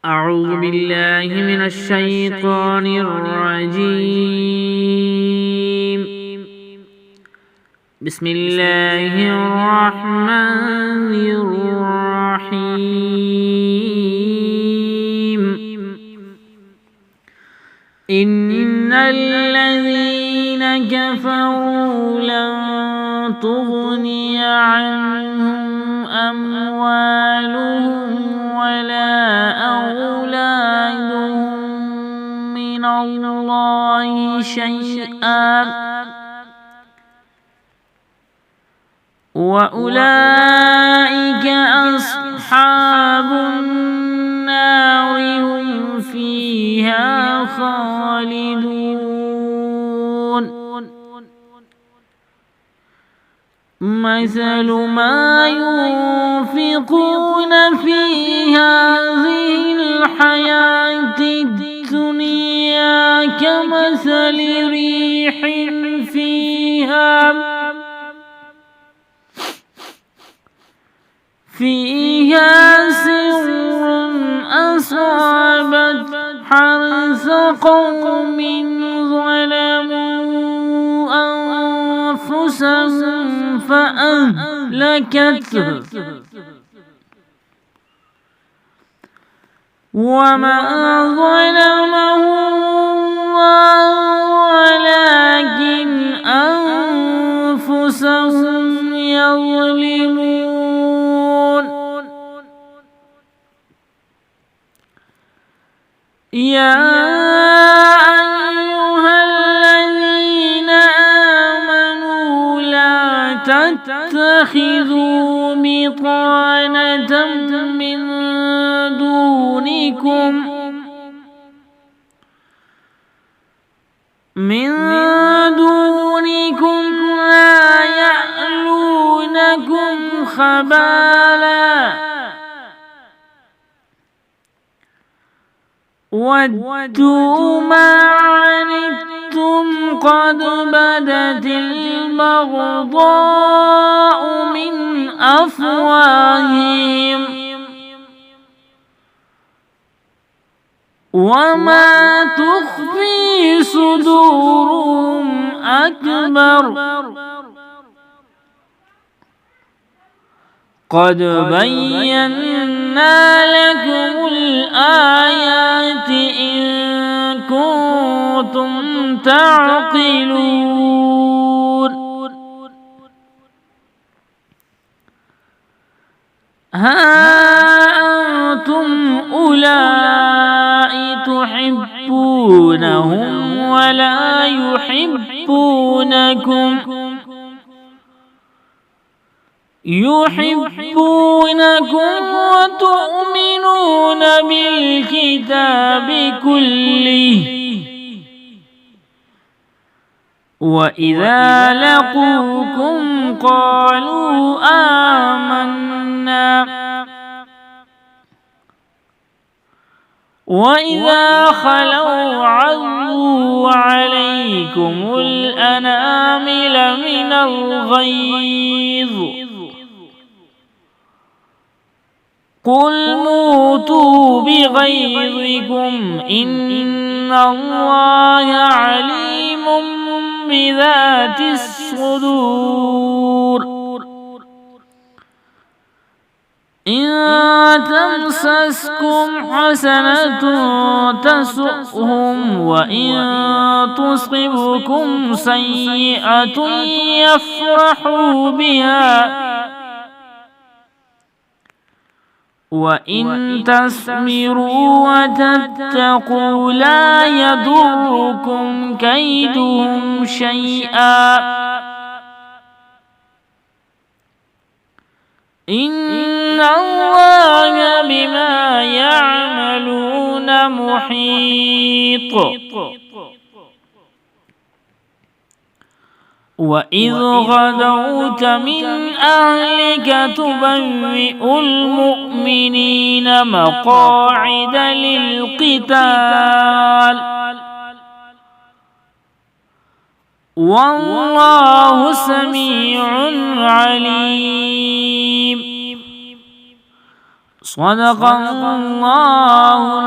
أعوذ بالله من الشيطان الرجيم. بسم الله الرحمن الرحيم. إن الذين كفروا لن تغني عنهم أموالهم ولا أولادهم من الله شيئا وأولئك أصحاب النار هم فيها خالدون. مثل ما ينفقون في هذه الحياة الدنيا كمثل ريح فيها سر أصابت حرث قوم ظلموا أنفسهم فأهلكته وما ظلمهم الله ولكن أنفسهم يظلمون. يا أيها الذين آمنوا لا تتخذوا بطانة من دونكم لا يألونكم خبالا ودوا ما عنتم قد بدت البغضاء من أفواههم وما تخفي صدورهم أكبر. قد بينا لكم الآيات إن كنتم تعقلون. ها أنتم أولئك تحبونهم ولا يحبونكم وتؤمنون بالكتاب كله وإذا لقوكم قالوا آمنا وإذا خلوا عضوا عليكم الأنامل من الغيظ قل موتوا بغيظكم إن الله عليم بذات الصدور. إن تمسسكم حسنة تسؤهم وإن تصبكم سيئة يفرحوا بها وإن تصبروا وتتقوا لا يضركم كيدهم شيئا إن الله بما يعملون محيط. وإذ غدوت من أهلك تبوئ المؤمنين مقاعد للقتال والله سميع عليم. صدق الله